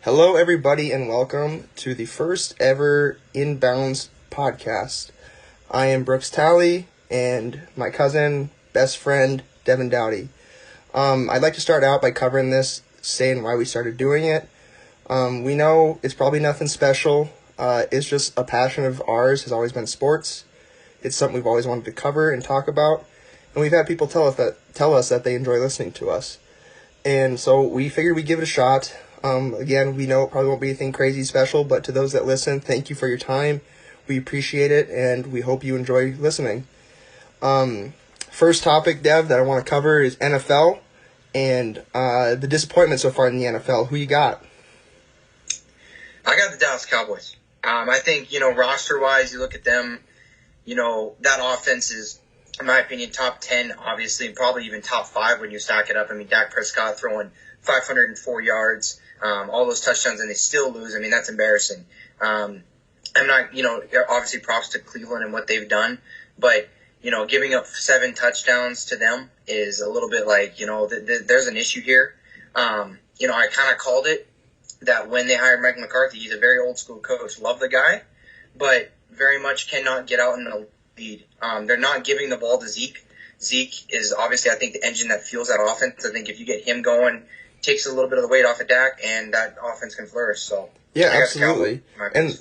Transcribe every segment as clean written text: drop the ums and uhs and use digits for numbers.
Hello, everybody, and welcome to the first ever Inbounds podcast. I am Brooks Talley and my cousin, best friend, Devin Dowdy. I'd like to start out by covering this, saying why we started doing it. We know it's probably nothing special. It's just a passion of ours, has always been sports. It's something we've always wanted to cover and talk about. And we've had people tell us that they enjoy listening to us. And so we figured we'd give it a shot. Again, we know it probably won't be anything crazy special, but to those that listen, thank you for your time. We appreciate it, and we hope you enjoy listening. First topic, Dev, that I want to cover is NFL and the disappointment so far in the NFL. Who you got? I got the Dallas Cowboys. I think, roster-wise, you look at them, that offense is, in my opinion, top 10, obviously, and probably even top 5 when you stack it up. I mean, Dak Prescott throwing 504 yards, all those touchdowns, and they still lose. I mean, that's embarrassing. I'm not, obviously props to Cleveland and what they've done, but, giving up 7 touchdowns to them is a little bit like, there's an issue here. I kind of called it that when they hired Mike McCarthy. He's a very old school coach. Love the guy, but very much cannot get out in the lead. They're not giving the ball to Zeke. Zeke is obviously, I think, the engine that fuels that offense. I think if you get him going, takes a little bit of the weight off of Dak, and that offense can flourish. So yeah, absolutely. And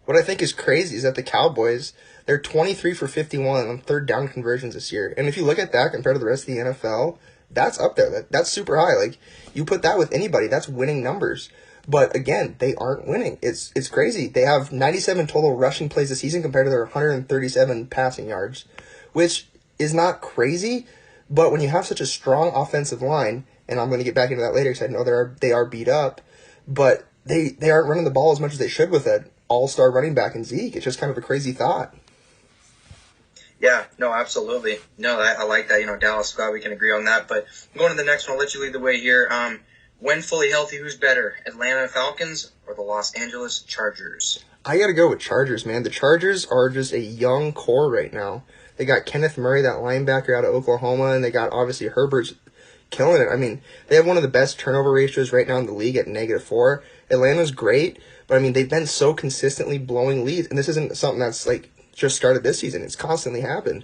what I think is crazy is that the Cowboys, they're 23 for 51 on third down conversions this year. And if you look at that compared to the rest of the NFL, that's up there. That's super high. Like, you put that with anybody, that's winning numbers. But again, they aren't winning. It's crazy. They have 97 total rushing plays this season compared to their 137 passing yards, which is not crazy. But when you have such a strong offensive line, and I'm going to get back into that later because I know they are beat up, but they aren't running the ball as much as they should with an all-star running back in Zeke. It's just kind of a crazy thought. Yeah, no, absolutely. No, I like that. Dallas, glad we can agree on that. But going to the next one, I'll let you lead the way here. When fully healthy, who's better, Atlanta Falcons or the Los Angeles Chargers? I got to go with Chargers, man. The Chargers are just a young core right now. They got Kenneth Murray, that linebacker out of Oklahoma, and they got, obviously, Herbert's killing it. I mean, they have one of the best turnover ratios right now in the league at -4. Atlanta's great, but, I mean, they've been so consistently blowing leads, and this isn't something that's, just started this season. It's constantly happened.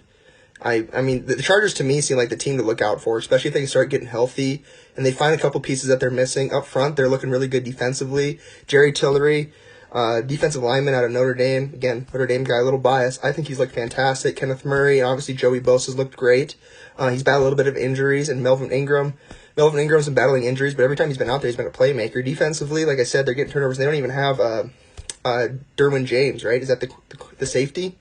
I mean, the Chargers, to me, seem like the team to look out for, especially if they can start getting healthy and they find a couple pieces that they're missing. Up front, they're looking really good defensively. Jerry Tillery, defensive lineman out of Notre Dame. Again, Notre Dame guy, a little biased. I think he's looked fantastic. Kenneth Murray, and obviously Joey Bosa's looked great. He's battled a little bit of injuries, and Melvin Ingram's been battling injuries, but every time he's been out there, he's been a playmaker. Defensively, like I said, they're getting turnovers. They don't even have Derwin James, right? Is that the safety?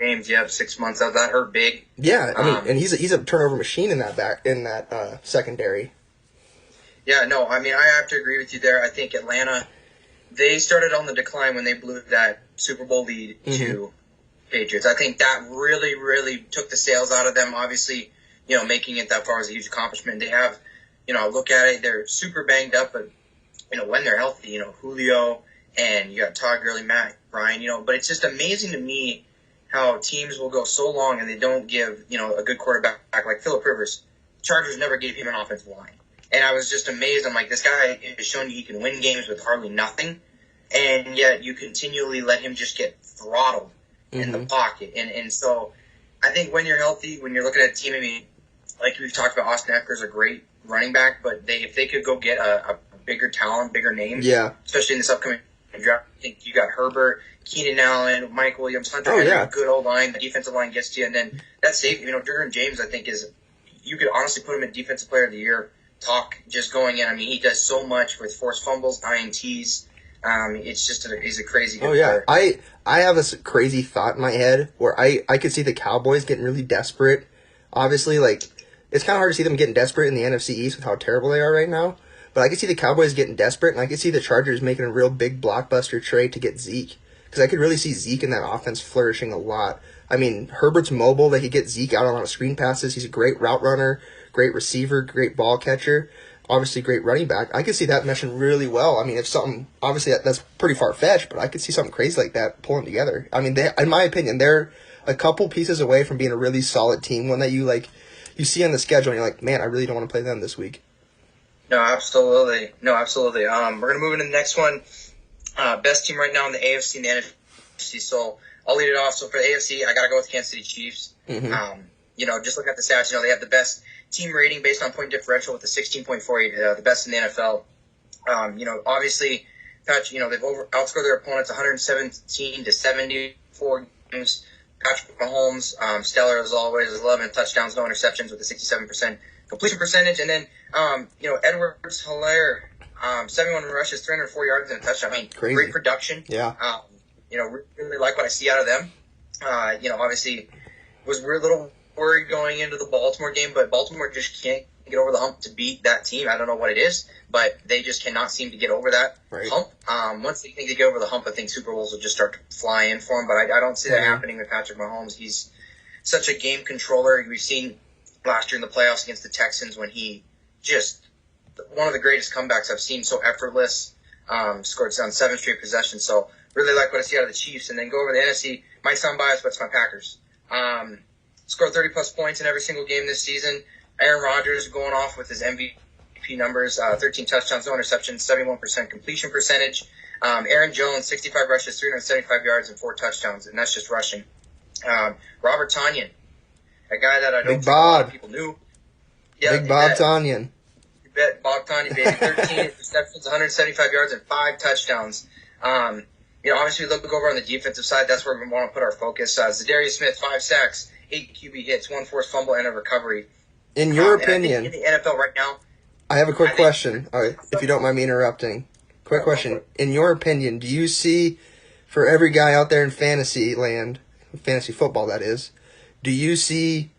James, 6 months out. That hurt big. Yeah, I mean, and he's a turnover machine in that secondary. Yeah, no, I mean, I have to agree with you there. I think Atlanta, they started on the decline when they blew that Super Bowl lead to Patriots. I think that really, really took the sails out of them. Obviously, making it that far is a huge accomplishment. They have, look at it, they're super banged up, but, when they're healthy, Julio, and you got Todd Gurley, Matt Ryan, but it's just amazing to me how teams will go so long and they don't give, a good quarterback like Phillip Rivers. Chargers never gave him an offensive line. And I was just amazed. I'm like, this guy is showing you he can win games with hardly nothing, and yet you continually let him just get throttled in the pocket. And so I think when you're healthy, when you're looking at a team, I mean, like we've talked about, Austin Eckler's a great running back, but if they could go get a bigger talent, bigger names, especially in this upcoming draft, I think you got Herbert, Keenan Allen, Mike Williams, Hunter Henry, good old line. The defensive line gets to you. And then that safety, Derwin James, I think, you could honestly put him in Defensive Player of the Year talk just going in. I mean, he does so much with forced fumbles, INTs. It's just he's a crazy good player. I have this crazy thought in my head where I could see the Cowboys getting really desperate. Obviously, it's kind of hard to see them getting desperate in the NFC East with how terrible they are right now. But I could see the Cowboys getting desperate, and I could see the Chargers making a real big blockbuster trade to get Zeke. Because I could really see Zeke in that offense flourishing a lot. I mean, Herbert's mobile. They could get Zeke out on a lot of screen passes. He's a great route runner, great receiver, great ball catcher. Obviously, great running back. I could see that meshing really well. I mean, if something, obviously that's pretty far-fetched, but I could see something crazy like that pulling together. I mean, in my opinion, they're a couple pieces away from being a really solid team, one that you see on the schedule and you're like, man, I really don't want to play them this week. No, absolutely. No, absolutely. We're gonna move into the next one. Best team right now in the AFC and the NFC. So I'll lead it off. So for the AFC, I gotta go with Kansas City Chiefs. Just look at the stats. They have the best team rating based on point differential with the 16.48, the best in the NFL. Obviously, they've outscored their opponents 117 to 74 games. Patrick Mahomes, stellar as always, 11 touchdowns, no interceptions with a 67% completion percentage. And then, Edwards Hilaire, 71 rushes, 304 yards and a touchdown. I mean, Crazy. Great production. Yeah. Really like what I see out of them. Obviously was a little worried going into the Baltimore game, but Baltimore just can't get over the hump to beat that team. I don't know what it is, but they just cannot seem to get over that hump. Once they think they get over the hump, I think Super Bowls will just start to fly in for them, but I don't see that happening with Patrick Mahomes. He's such a game controller. We've seen last year in the playoffs against the Texans when he just one of the greatest comebacks I've seen, so effortless, scored on 7 straight possessions. So really like what I see out of the Chiefs. And then go over the NFC. Might sound biased, but it's my Packers. Scored 30-plus points in every single game this season. Aaron Rodgers going off with his MVP numbers, 13 touchdowns, no interceptions, 71% completion percentage. Aaron Jones, 65 rushes, 375 yards, and 4 touchdowns, and that's just rushing. Robert Tonyan, a guy that I don't think a lot of people knew. Yeah, Big Bob Tonyan. You bet, Bob Tonyan, baby. 13 receptions, 175 yards, and 5 touchdowns. Obviously, look over on the defensive side. That's where we want to put our focus. Zadarius Smith, 5 sacks, 8 QB hits, 1 forced fumble, and a recovery. In your opinion, in the NFL right now, I have a quick question. All right, if you don't mind me interrupting. Quick question. In your opinion, do you see, for every guy out there in fantasy land, fantasy football that is, do you see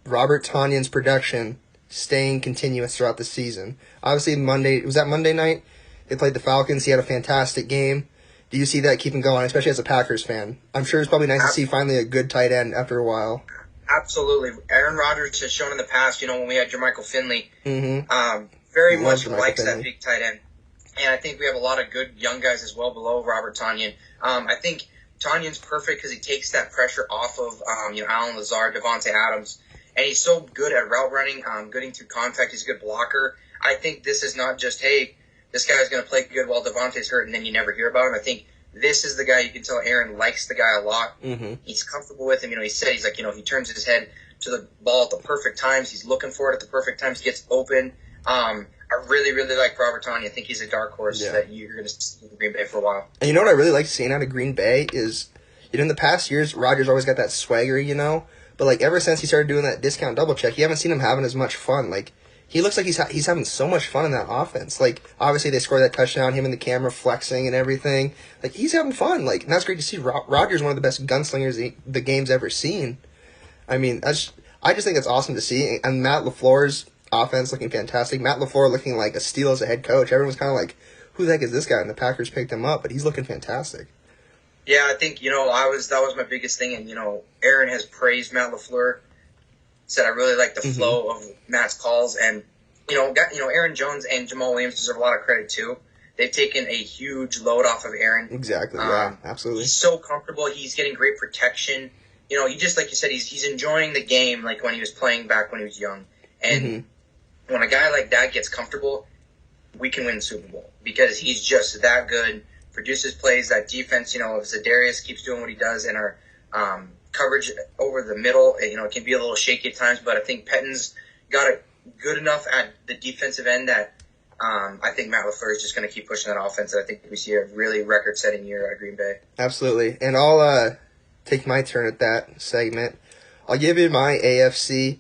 Robert Tonyan's production staying continuous throughout the season? Obviously, was that Monday night? They played the Falcons. He had a fantastic game. Do you see that keeping going, especially as a Packers fan? I'm sure it's probably nice to see finally a good tight end after a while. Absolutely. Aaron Rodgers has shown in the past, when we had Jermichael Finley, very much likes that big tight end. And I think we have a lot of good young guys as well below Robert Tonyan. I think Tonyan's perfect because he takes that pressure off of Allen Lazard, Devontae Adams. And he's so good at route running, getting through contact. He's a good blocker. I think this is not just, hey, this guy's going to play good while Devontae's hurt and then you never hear about him. I think this is the guy you can tell Aaron likes the guy a lot. Mm-hmm. He's comfortable with him. He said he's like, he turns his head to the ball at the perfect times. He's looking for it at the perfect times, gets open. I really, really like Robert Tonyan. I think he's a dark horse that you're going to see in Green Bay for a while. And what I really like seeing out of Green Bay is, in the past years, Rodgers always got that swagger, But, ever since he started doing that discount double check, you haven't seen him having as much fun. He looks like he's having so much fun in that offense. Obviously they scored that touchdown, him and the camera flexing and everything. He's having fun. And that's great to see. Rodgers, one of the best gunslingers the game's ever seen. I just think that's awesome to see. And Matt LaFleur's offense looking fantastic. Matt LaFleur looking like a steal as a head coach. Everyone's kind of like, who the heck is this guy? And the Packers picked him up, but he's looking fantastic. Yeah, I think, that was my biggest thing. And, Aaron has praised Matt LaFleur. Said I really like the flow of Matt's calls, and Aaron Jones and Jamal Williams deserve a lot of credit too. They've taken a huge load off of Aaron. Exactly. Yeah, absolutely. He's so comfortable. He's getting great protection. He just like you said, he's enjoying the game like when he was playing back when he was young. And when a guy like that gets comfortable, we can win the Super Bowl because he's just that good. Produces plays. That defense, if Zadarius keeps doing what he does, and our coverage over the middle, it can be a little shaky at times, but I think Pettin's got it good enough at the defensive end that I think Matt LaFleur is just going to keep pushing that offense, and I think we see a really record-setting year out of Green Bay. Absolutely. And I'll take my turn at that segment. I'll give you my AFC.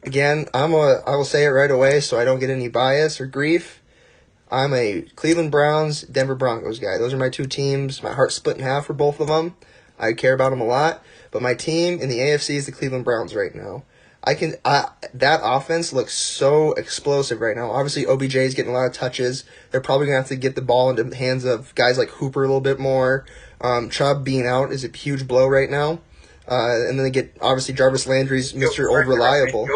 Again, I will say it right away so I don't get any bias or grief. I'm a Cleveland Browns, Denver Broncos guy. Those are my two teams. My heart's split in half for both of them. I care about them a lot. But my team in the AFC is the Cleveland Browns right now. That offense looks so explosive right now. Obviously, OBJ is getting a lot of touches. They're probably going to have to get the ball into the hands of guys like Hooper a little bit more. Chubb being out is a huge blow right now. And then they get, obviously, Jarvis Landry's Mr. Old Reliable.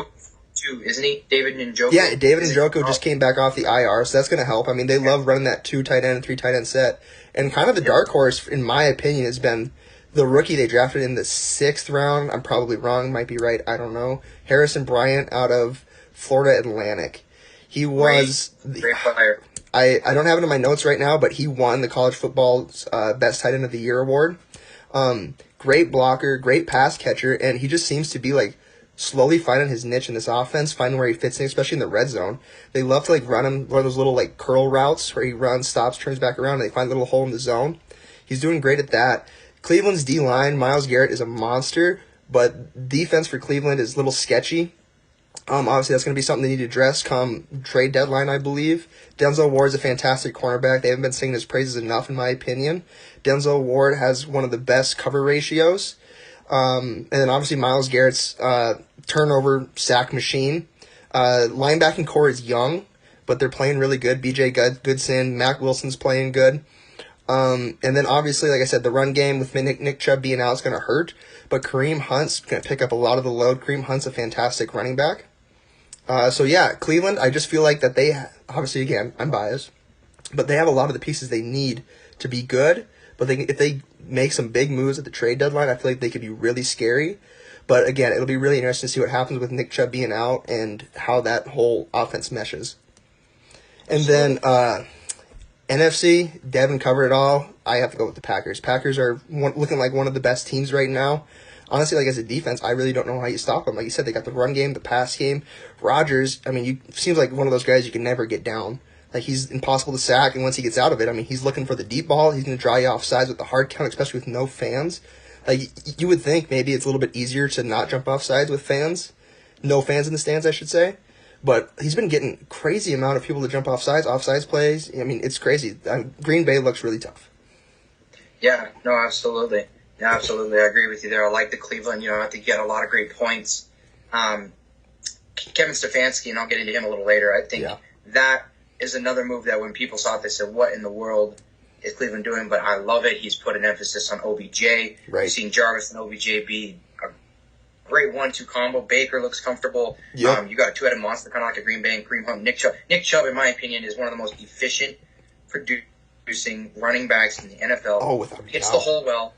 Too, isn't he? David Njoku? Yeah, David Njoku just came back off the IR, so that's going to help. I mean, they love running that 2 tight end and 3 tight end set. And kind of the dark horse, in my opinion, has been the rookie they drafted in the 6th round. I'm probably wrong, might be right, I don't know. Harrison Bryant out of Florida Atlantic. He was great player. I don't have it in my notes right now, but he won the college football's best tight end of the year award. Great blocker, great pass catcher, and he just seems to be like slowly finding his niche in this offense, finding where he fits in, especially in the red zone. They love to like run him one of those little like curl routes where he runs, stops, turns back around, and they find a little hole in the zone. He's doing great at that. Cleveland's D-line, Myles Garrett is a monster, but defense for Cleveland is a little sketchy. Obviously, that's going to be something they need to address come trade deadline, I believe. Denzel Ward is a fantastic cornerback. They haven't been singing his praises enough, in my opinion. Denzel Ward has one of the best cover ratios. And then, obviously, Myles Garrett's turnover sack machine. Linebacking core is young, but they're playing really good. B.J. Goodson, Mac Wilson's playing good. And then, obviously, like I said, the run game with Nick Chubb being out is going to hurt. But Kareem Hunt's going to pick up a lot of the load. Kareem Hunt's a fantastic running back. So, yeah, Cleveland, I just feel like that they, obviously, again, I'm biased, but they have a lot of the pieces they need to be good. But if they make some big moves at the trade deadline, I feel like they could be really scary. But, again, it'll be really interesting to see what happens with Nick Chubb being out and how that whole offense meshes. And then NFC, Devin covered it all. I have to go with the Packers. Packers are looking like one of the best teams right now. Honestly, like as a defense, I really don't know how you stop them. Like you said, they got the run game, the pass game. Rodgers, I mean, seems like one of those guys you can never get down. Like he's impossible to sack, and once he gets out of it, I mean, he's looking for the deep ball. He's going to draw you off sides with the hard count, especially with no fans. Like you would think maybe it's a little bit easier to not jump off sides with fans. No fans in the stands, I should say. But he's been getting crazy amount of people to jump off sides plays. I mean, it's crazy. Green Bay looks really tough. Yeah, no, absolutely. Yeah, absolutely. I agree with you there. I like the Cleveland. I think you had a lot of great points. Kevin Stefanski, and I'll get into him a little later, I think that is another move that when people saw it, they said, what in the world is Cleveland doing? But I love it. He's put an emphasis on OBJ. Right. You've seen Jarvis and OBJ be a great 1-2 combo. Baker looks comfortable. Yep. You got a two-headed monster kind of like a Green Bay and Kareem Hunt. Nick Chubb, in my opinion, is one of the most efficient producing running backs in the NFL. Oh, without a hits doubt. the hole well.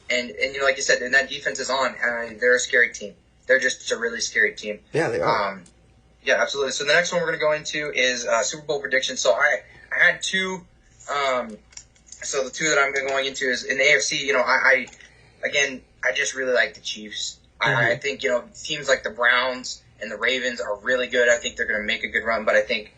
And like you said, and that defense is on. They're a scary team. They're just a really scary team. Yeah, they are. Yeah, absolutely. So the next one we're going to go into is Super Bowl prediction. So I had two. So the two that I'm going into is in the AFC. I just really like the Chiefs. Mm-hmm. I think teams like the Browns and the Ravens are really good. I think they're going to make a good run, but I think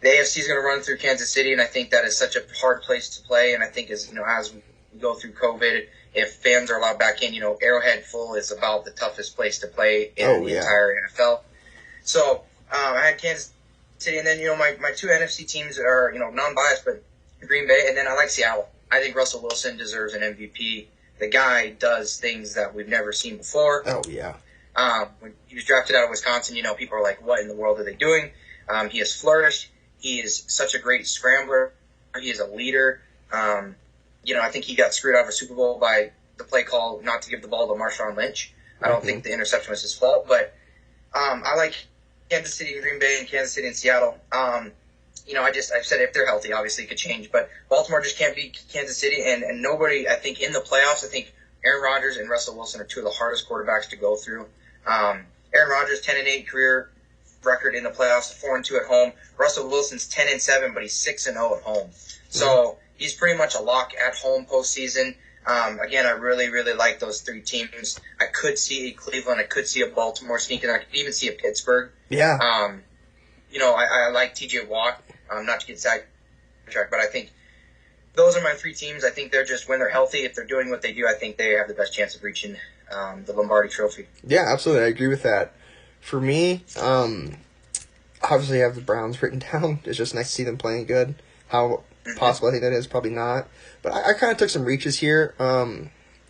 the AFC is going to run through Kansas City, and I think that is such a hard place to play. And I think as we go through COVID, if fans are allowed back in, Arrowhead full is about the toughest place to play in the entire NFL. So I had Kansas City, and then my two NFC teams are non-biased, but Green Bay, and then I like Seattle. I think Russell Wilson deserves an MVP. The guy does things that we've never seen before. Oh yeah. When he was drafted out of Wisconsin, people are like, "What in the world are they doing?" He has flourished. He is such a great scrambler. He is a leader. I think he got screwed out of a Super Bowl by the play call not to give the ball to Marshawn Lynch. I don't think the interception was his fault, but I like Kansas City and Green Bay and Kansas City and Seattle. I've said if they're healthy, obviously it could change, but Baltimore just can't beat Kansas City, and nobody, I think, in the playoffs, I think Aaron Rodgers and Russell Wilson are two of the hardest quarterbacks to go through. Aaron Rodgers, 10-8 career record in the playoffs, 4-2 at home. Russell Wilson's 10-7, but he's 6-0 at home. So he's pretty much a lock at home postseason. Again, I really, really like those three teams. I could see a Cleveland. I could see a Baltimore sneaking. I could even see a Pittsburgh. Yeah. I like TJ Watt, not to get sidetracked, but I think those are my three teams. I think they're just, when they're healthy, if they're doing what they do, I think they have the best chance of reaching the Lombardi Trophy. Yeah, absolutely. I agree with that. For me, obviously I have the Browns written down. It's just nice to see them playing good. How possible I think that is, probably not. But I kind of took some reaches here.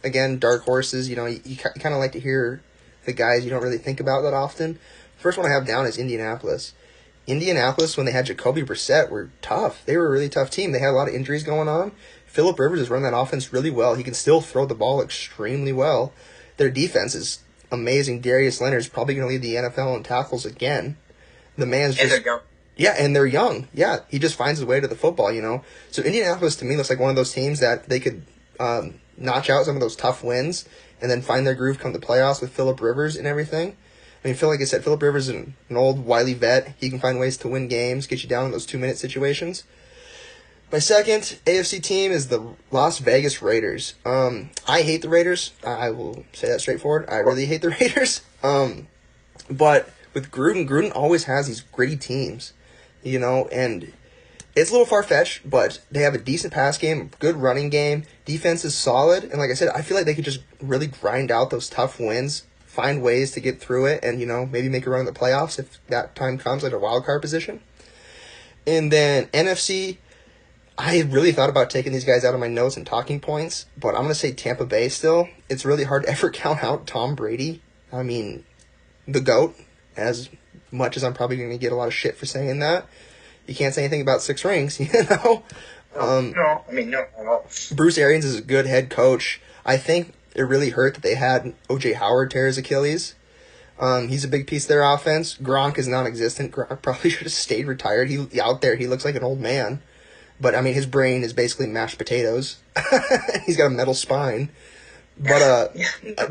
Again, dark horses, you kind of like to hear the guys you don't really think about that often. First one I have down is Indianapolis. Indianapolis, when they had Jacoby Brissett, were tough. They were a really tough team. They had a lot of injuries going on. Phillip Rivers has run that offense really well. He can still throw the ball extremely well. Their defense is amazing. Darius Leonard's probably going to lead the NFL in tackles again. The man's just... And they're young. Yeah, and they're young. Yeah, he just finds his way to the football, So Indianapolis, to me, looks like one of those teams that they could notch out some of those tough wins and then find their groove come the playoffs with Phillip Rivers and everything. I mean, like I said, Philip Rivers is an old, wily vet. He can find ways to win games, get you down in those 2-minute situations. My second AFC team is the Las Vegas Raiders. I hate the Raiders. I will say that straightforward. I really hate the Raiders. But with Gruden always has these gritty teams, and it's a little far-fetched, but they have a decent pass game, good running game, defense is solid, and like I said, I feel like they could just really grind out those tough wins, find ways to get through it, and, maybe make a run in the playoffs if that time comes, like a wild card position. And then NFC, I really thought about taking these guys out of my notes and talking points, but I'm going to say Tampa Bay still. It's really hard to ever count out Tom Brady. I mean, the GOAT, as much as I'm probably going to get a lot of shit for saying that. You can't say anything about 6 rings, No, no. Bruce Arians is a good head coach. I think it really hurt that they had O.J. Howard tear his Achilles. He's a big piece of their offense. Gronk is non-existent. Gronk probably should have stayed retired. He looks like an old man. But, I mean, his brain is basically mashed potatoes. He's got a metal spine. But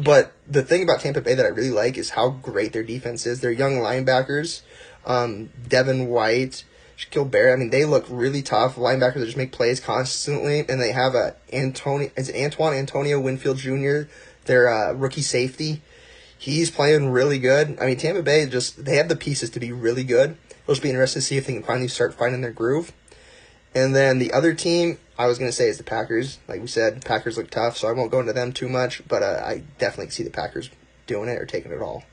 but the thing about Tampa Bay that I really like is how great their defense is. Their young linebackers, Devin White, Shaquille Barrett, I mean, they look really tough. Linebackers that just make plays constantly. And they have Antoine Antonio Winfield Jr., their rookie safety. He's playing really good. I mean, Tampa Bay, they have the pieces to be really good. It'll just be interesting to see if they can finally start finding their groove. And then the other team I was going to say is the Packers. Like we said, Packers look tough, so I won't go into them too much, but I definitely see the Packers doing it or taking it all.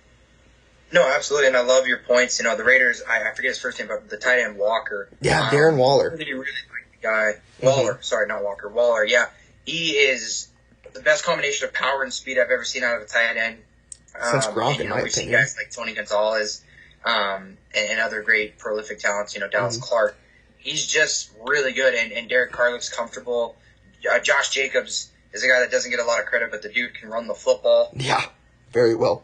No, absolutely, and I love your points. The Raiders, I forget his first name, but the tight end Walker. Yeah, Darren Waller. Really, really like the guy. Waller, sorry, not Walker. Waller, yeah. He is the best combination of power and speed I've ever seen out of a tight end. Since Gronk, in my we've seen opinion. guys like Tony Gonzalez and other great prolific talents, Dallas Clark. He's just really good, and Derek Carr looks comfortable. Josh Jacobs is a guy that doesn't get a lot of credit, but the dude can run the football. Yeah, very well.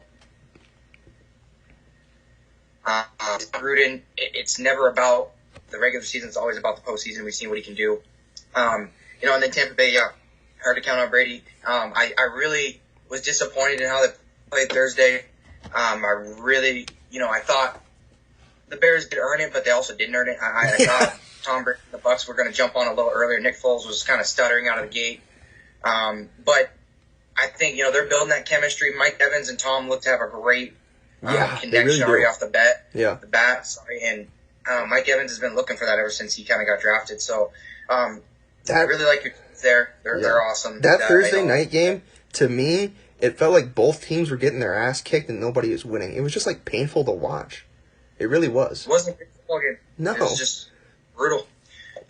Gruden, it's never about the regular season. It's always about the postseason. We've seen what he can do. And then Tampa Bay, yeah, hard to count on Brady. I really was disappointed in how they played Thursday. I really, I thought the Bears did earn it, but they also didn't earn it. I thought Tom Brady and the Bucs were going to jump on a little earlier. Nick Foles was kind of stuttering out of the gate. But I think, they're building that chemistry. Mike Evans and Tom look to have a great connection really already off the bat. Yeah. And Mike Evans has been looking for that ever since he kind of got drafted. So I really like your teams there. They're awesome. That Thursday night game, to me, it felt like both teams were getting their ass kicked and nobody was winning. It was just painful to watch. It really was. It wasn't a good football game. No. It was just brutal.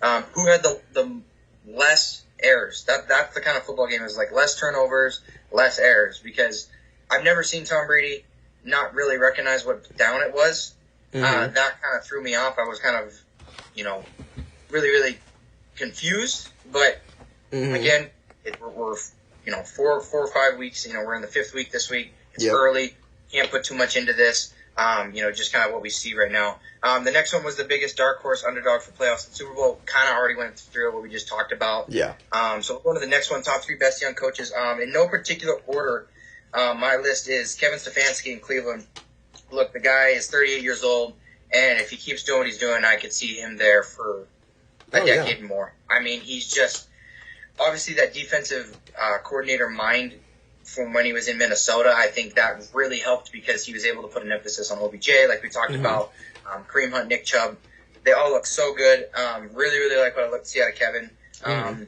Who had the less errors? That's the kind of football game is less turnovers, less errors. Because I've never seen Tom Brady not really recognize what down it was. That kind of threw me off. I was kind of, really, really confused. But again, we're 4 or 5 weeks. We're in the 5th week this week. It's early. Can't put too much into this. Just kind of what we see right now. The next one was the biggest dark horse underdog for playoffs. The Super Bowl kind of already went through what we just talked about. Yeah. So we'll go to the next one, top 3 best young coaches. In no particular order, my list is Kevin Stefanski in Cleveland. Look, the guy is 38 years old, and if he keeps doing what he's doing, I could see him there for a decade more. I mean, he's just obviously that defensive coordinator mind from when he was in Minnesota. I think that really helped because he was able to put an emphasis on OBJ, like we talked about, Kareem Hunt, Nick Chubb. They all look so good. Really, really like what I looked to see out of Kevin. And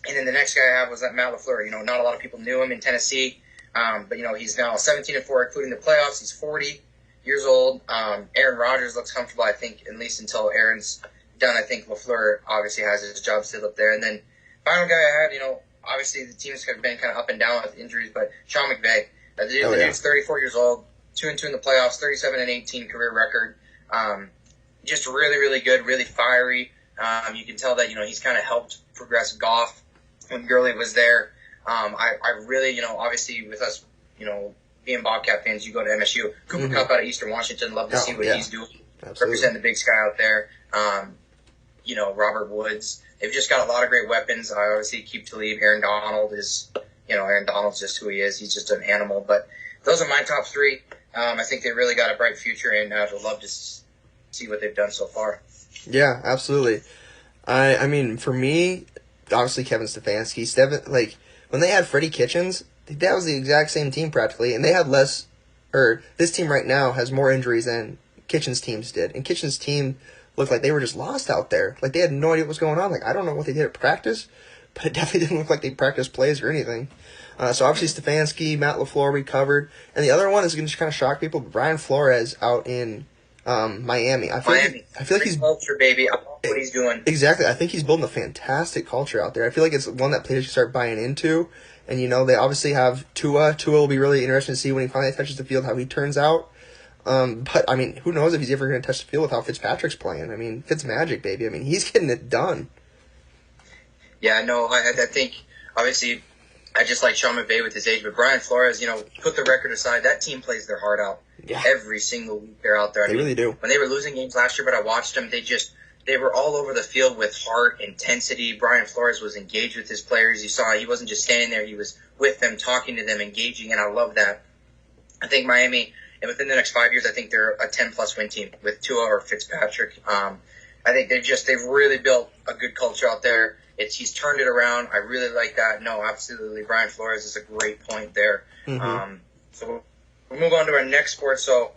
then the next guy I have was that Matt LaFleur. Not a lot of people knew him in Tennessee, but he's now 17-4, including the playoffs. He's 40 years old. Aaron Rodgers looks comfortable, I think, at least until Aaron's done. I think LaFleur obviously has his job still up there. And then final guy I had, obviously the teams have been kind of up and down with injuries, but Sean McVay. The dude's 34 years old, 2-2 in the playoffs, 37-18 career record. Just really, really good, really fiery. You can tell that, he's kind of helped progress Goff when Gurley was there. I really, obviously with us, being Bobcat fans, you go to MSU. Cooper Kupp out of Eastern Washington, love to see what he's doing. Absolutely. Representing the Big Sky out there. Robert Woods. They've just got a lot of great weapons. I obviously keep to leave. Aaron Donald is, Aaron Donald's just who he is. He's just an animal. But those are my top 3. I think they really got a bright future, and I'd love to see what they've done so far. Yeah, absolutely. I mean, for me, obviously Kevin Stefanski, like when they had Freddie Kitchens, that was the exact same team practically, and they had less. Or this team right now has more injuries than Kitchens' teams did, and Kitchens' team looked like they were just lost out there. Like they had no idea what was going on. Like I don't know what they did at practice, but it definitely didn't look like they practiced plays or anything. So obviously Stefanski, Matt LaFleur we covered, and the other one is going to kind of shock people. But Brian Flores out in Miami. I feel like he's culture, baby. I love what he's doing. Exactly. I think he's building a fantastic culture out there. I feel like it's one that players should start buying into. And, they obviously have Tua. Tua will be really interesting to see when he finally touches the field how he turns out. But, I mean, who knows if he's ever going to touch the field with how Fitzpatrick's playing. I mean, Fitzmagic, baby. I mean, he's getting it done. Yeah, no, I think, obviously, I just like Sean McVay with his age. But Brian Flores, put the record aside, that team plays their heart out. Yeah. Every single week they're out there. They really do. When they were losing games last year, but I watched them, they were all over the field with heart, intensity. Brian Flores was engaged with his players. You saw he wasn't just standing there. He was with them, talking to them, engaging, and I love that. I think Miami, and within the next 5 years, I think they're a 10-plus win team with Tua or Fitzpatrick. I think they've really built a good culture out there. He's turned it around. I really like that. No, absolutely. Brian Flores is a great point there. Mm-hmm. So we'll move on to our next sport. So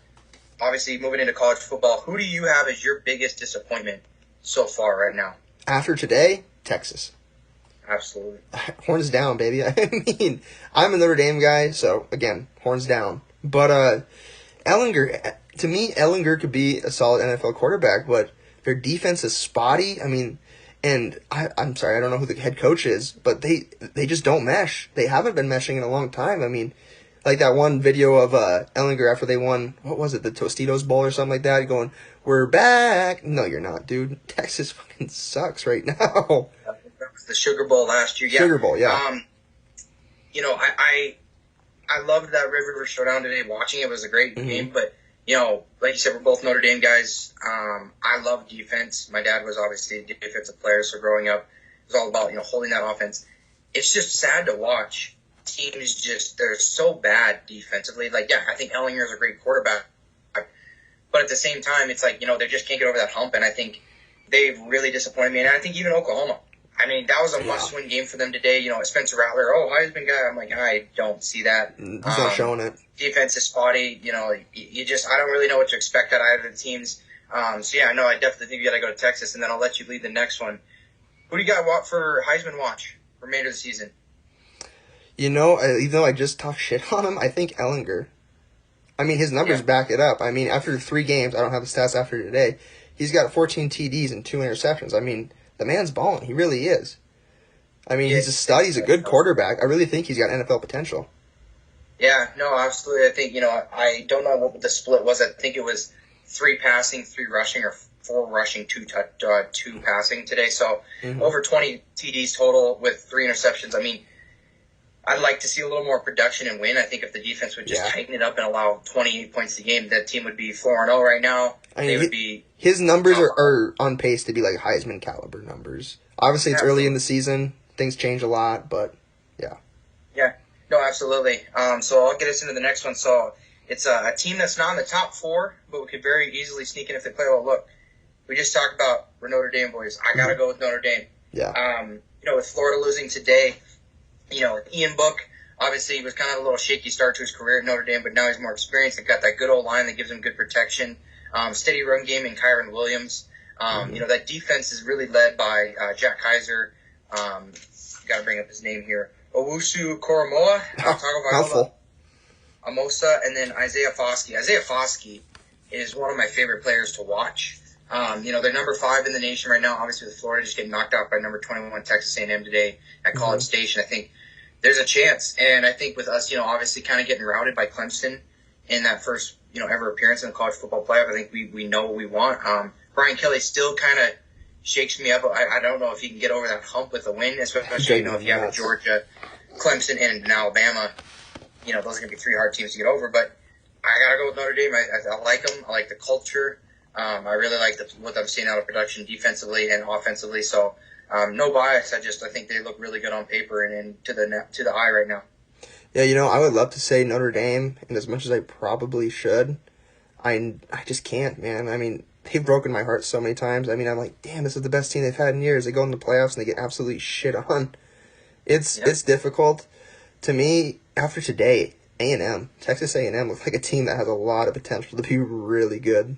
obviously moving into college football, who do you have as your biggest disappointment so far right now? After today, Texas. Absolutely. Horns down, baby. I mean, I'm a Notre Dame guy, so, again, horns down. But Ehlinger, to me, Ehlinger could be a solid NFL quarterback, but their defense is spotty. I mean, and I'm sorry, I don't know who the head coach is, but they just don't mesh. They haven't been meshing in a long time. I mean, like that one video of Ehlinger after they won, what was it, the Tostitos Bowl or something like that, going, "We're back." No, you're not, dude. Texas fucking sucks right now. That was the Sugar Bowl last year. Yeah. Sugar Bowl, yeah. I loved that Red River Showdown today. Watching it was a great game, but like you said, we're both Notre Dame guys. I love defense. My dad was obviously a defensive player, so growing up, it was all about holding that offense. It's just sad to watch teams they're so bad defensively. Like, yeah, I think Ehlinger is a great quarterback, but at the same time, it's like they just can't get over that hump, and I think they've really disappointed me. And I think even Oklahoma. I mean, that was a must-win game for them today. Spencer Rattler, Heisman guy. I'm like, I don't see that. He's not showing it. Defense is spotty. I don't really know what to expect out of the teams. So yeah, no, I definitely think you got to go to Texas, and then I'll let you lead the next one. Who do you got for Heisman watch for remainder of the season? Even though I just talked shit on him, I think Ehlinger. I mean, his numbers back it up. I mean, after 3 games, I don't have the stats after today, he's got 14 TDs and 2 interceptions. I mean, the man's balling. He really is. I mean, he's a stud. He's a good quarterback. I really think he's got NFL potential. Yeah, no, absolutely. I think, I don't know what the split was. I think it was 3 passing, 3 rushing, or 4 rushing, 2 passing today. So over 20 TDs total with 3 interceptions. I mean, I'd like to see a little more production and win. I think if the defense would just tighten it up and allow 28 points a game, that team would be 4-0 right now. I mean, his numbers are on pace to be like Heisman caliber numbers. Obviously, it's early in the season. Things change a lot, but yeah. Yeah, no, absolutely. So I'll get us into the next one. So it's a team that's not in the top 4, but we could very easily sneak in if they play well. Look, we just talked about we're Notre Dame boys. I got to go with Notre Dame. Yeah. With Florida losing today, Ian Book, obviously, he was kind of a little shaky start to his career at Notre Dame, but now he's more experienced. They've got that good old line that gives him good protection. Steady run game in Kyron Williams. That defense is really led by Jack Kaiser. Got to bring up his name here. Owusu Koromoa. Mouthful. Amosa, and then Isaiah Foskey. Isaiah Foskey is one of my favorite players to watch. They're number 5 in the nation right now. Obviously, with Florida just getting knocked out by number 21 Texas A&M today at College Station. I think there's a chance, and I think with us, obviously kind of getting routed by Clemson in that first, ever appearance in the college football playoff, I think we know what we want. Brian Kelly still kind of shakes me up. I don't know if he can get over that hump with a win, especially, if you have a Georgia, Clemson, and an Alabama. Those are going to be 3 hard teams to get over, but I got to go with Notre Dame. I like them. I like the culture. I really like what I'm seeing out of production defensively and offensively, so no bias. I think they look really good on paper and to the eye right now. Yeah, I would love to say Notre Dame, and as much as I probably should, I just can't, man. I mean, they've broken my heart so many times. I mean, I'm like, damn, this is the best team they've had in years. They go in the playoffs and they get absolutely shit on. Yeah. It's difficult. To me, after today, A&M, Texas A&M looks like a team that has a lot of potential to be really good.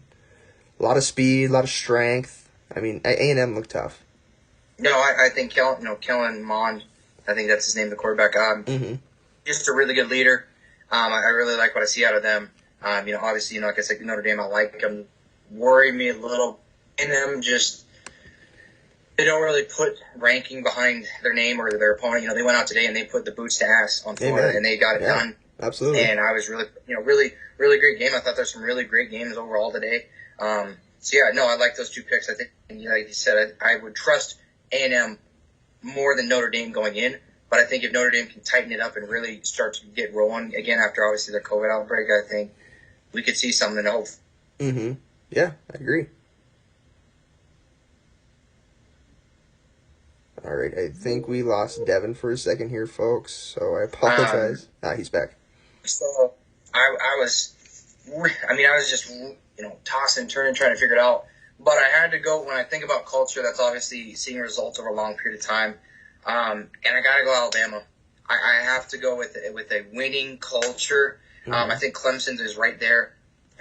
A lot of speed, a lot of strength. I mean, A&M looked tough. No, I think Kellen Mond, I think that's his name, the quarterback. Mm-hmm. Just a really good leader. I really like what I see out of them. Obviously, like I said, Notre Dame, I like them. Worry me a little in them. Just they don't really put ranking behind their name or their opponent. They went out today and they put the boots to ass on Florida, Amen. and they got it Yeah, done. absolutely. And I was really, really, really great game. I thought there's some really great games overall today. So yeah, no, I like those two picks. I think, like you said, I would trust A&M more than Notre Dame going in. But I think if Notre Dame can tighten it up and really start to get rolling again after obviously their COVID outbreak, I think we could see something to hope. Mm-hmm. Yeah, I agree. All right, I think we lost Devin for a second here, folks, so I apologize. He's back. So I was, I was just tossing, turning, trying to figure it out. But I had to go when I think about culture. That's obviously seeing results over a long period of time, and I got to go Alabama. I have to go with a winning culture. Mm-hmm. I think Clemson's is right there,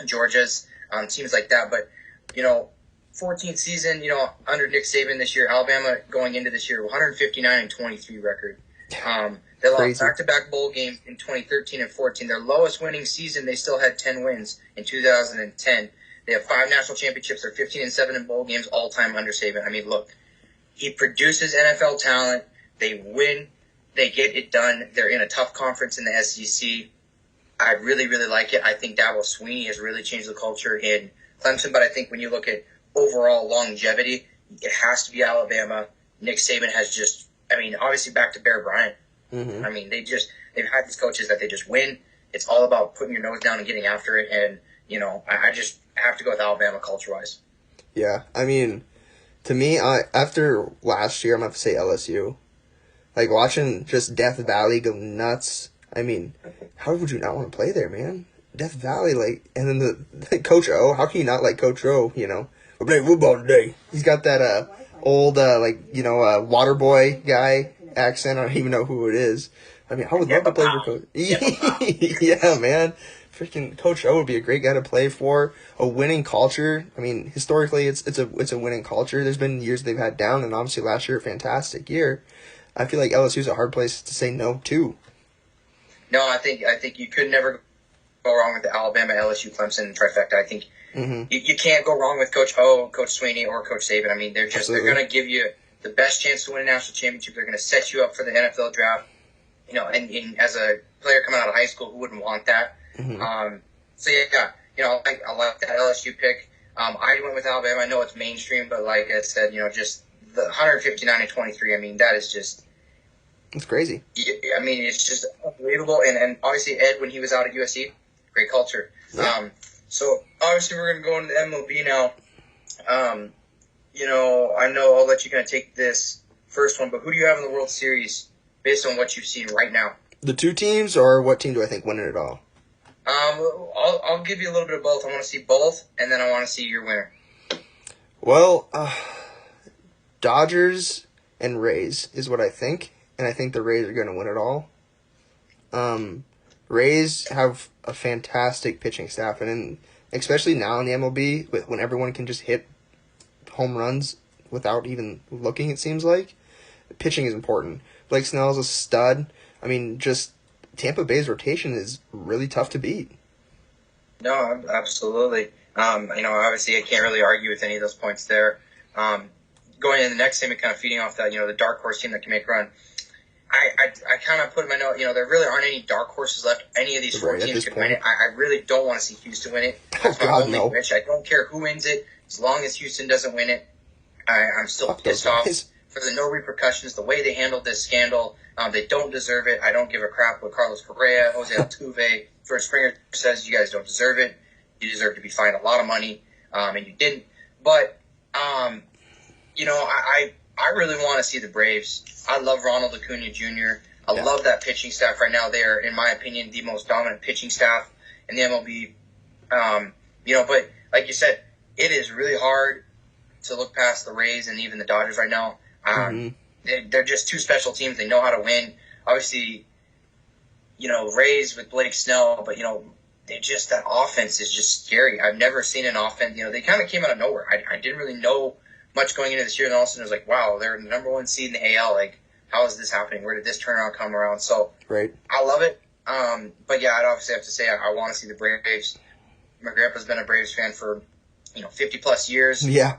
Georgia's teams like that. But 14th season, under Nick Saban this year, Alabama going into this year, 159-23 record. They lost back-to-back bowl games in 2013 and 14. Their lowest winning season, they still had 10 wins in 2010. They have 5 national championships. They're 15-7 in bowl games, all-time under Saban. I mean, look, he produces NFL talent. They win. They get it done. They're in a tough conference in the SEC. I really, really like it. I think Dabo Swinney has really changed the culture in Clemson. But I think when you look at overall longevity, it has to be Alabama. Nick Saban has just, obviously back to Bear Bryant. Mm-hmm. They've had these coaches that they just win. It's all about putting your nose down and getting after it. And, I just have to go with Alabama culture-wise. Yeah, to me, after last year, I'm going to have to say LSU. Like, watching just Death Valley go nuts. How would you not want to play there, man? Death Valley, and then the Coach O, how can you not like Coach O, We're playing football today. He's got that old, water boy guy accent. I don't even know who it is. I would love to play for Coach. Yeah, man. Freaking Coach O would be a great guy to play for. A winning culture. Historically, it's a winning culture. There's been years they've had down, and obviously last year, a fantastic year. I feel like LSU's a hard place to say no to. No, I think you could never go wrong with the Alabama, LSU, Clemson trifecta. I think you can't go wrong with Coach O, Coach Swinney, or Coach Saban. They're going to give you the best chance to win a national championship. They're going to set you up for the NFL draft. And as a player coming out of high school, who wouldn't want that? Mm-hmm. So yeah, I like that LSU pick. I went with Alabama. I know it's mainstream, but like I said, just the 159-23. That is just. It's crazy. It's just unbelievable. And obviously Ed, when he was out at USC, great culture. Yeah. So obviously we're going to go into the MLB now. I know I'll let you kind of take this first one, but who do you have in the World Series based on what you've seen right now? The two teams, or what team do I think win it all? I'll give you a little bit of both. I want to see both, and then I want to see your winner. Well, Dodgers and Rays is what I think. And I think the Rays are going to win it all. Rays have a fantastic pitching staff, and especially now in the MLB, when everyone can just hit home runs without even looking, it seems like pitching is important. Blake Snell's a stud. Just Tampa Bay's rotation is really tough to beat. No, absolutely. Obviously, I can't really argue with any of those points there. Going into the next team and kind of feeding off that, the dark horse team that can make a run. I kind of put in my note, there really aren't any dark horses left. Any of these 4 teams could win it. I really don't want to see Houston win it. That's my only wish. I don't care who wins it. As long as Houston doesn't win it, I'm still pissed off for the no repercussions, the way they handled this scandal. They don't deserve it. I don't give a crap what Carlos Correa, Jose Altuve, George Springer says. You guys don't deserve it. You deserve to be fined a lot of money, and you didn't. But, I really want to see the Braves. I love Ronald Acuna Jr. I Yeah. love that pitching staff right now. They are, in my opinion, the most dominant pitching staff in the MLB. But like you said, it is really hard to look past the Rays and even the Dodgers right now. They're just two special teams. They know how to win. Obviously, Rays with Blake Snell, but that offense is just scary. I've never seen an offense. They kind of came out of nowhere. I didn't really know much going into this year, and all of a sudden it was like, wow, they're the number one seed in the AL. Like, how is this happening? Where did this turnaround come around? So, Right. I love it. But yeah, I'd obviously have to say I want to see the Braves. My grandpa's been a Braves fan for 50 plus years. Yeah.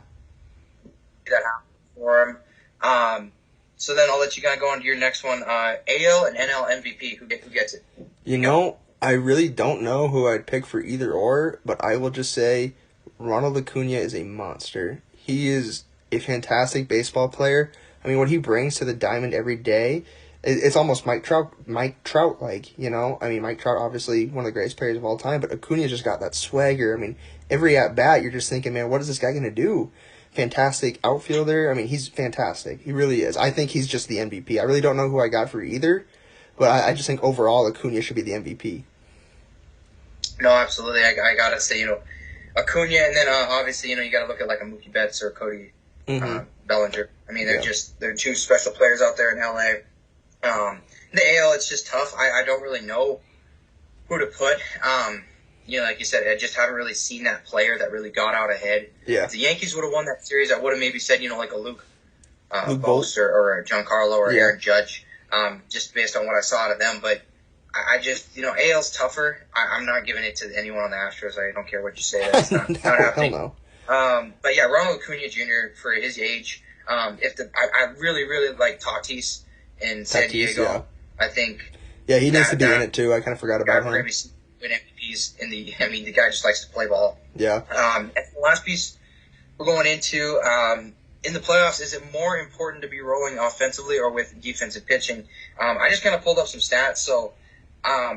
That happened for him. So then I'll let you guys go on to your next one. AL and NL MVP. Who gets it? I really don't know who I'd pick for either or, but I will just say Ronald Acuna is a monster. He is a fantastic baseball player. I mean, what he brings to the diamond every day, it's almost Mike Trout-like, I mean, Mike Trout, obviously one of the greatest players of all time, but Acuna just got that swagger. I mean, every at-bat, you're just thinking, man, what is this guy going to do? Fantastic outfielder. I mean, he's fantastic. He really is. I think he's just the MVP. I really don't know who I got for either, but I just think overall Acuna should be the MVP. No, absolutely. I gotta say, Acuna, and then obviously, you gotta look at like a Mookie Betts or Cody Bellinger. I mean, they're two special players out there in LA. The AL, it's just tough. I don't really know who to put. Like you said, I just haven't really seen that player that really got out ahead. Yeah. If the Yankees would have won that series, I would have maybe said, like a Luke Bolt or a Giancarlo or Aaron Judge, just based on what I saw out of them. But I just, AL's tougher. I'm not giving it to anyone on the Astros. I don't care what you say. That's not happening. Hell no. But yeah, Ronald Acuna Jr. for his age. I really, really like Tatis in San Diego. Yeah. I think. Yeah, he needs to be in it too. I kind of forgot about him. Win MVPs the guy just likes to play ball. Yeah. And the last piece we're going into, in the playoffs, is it more important to be rolling offensively or with defensive pitching? I just kind of pulled up some stats. So,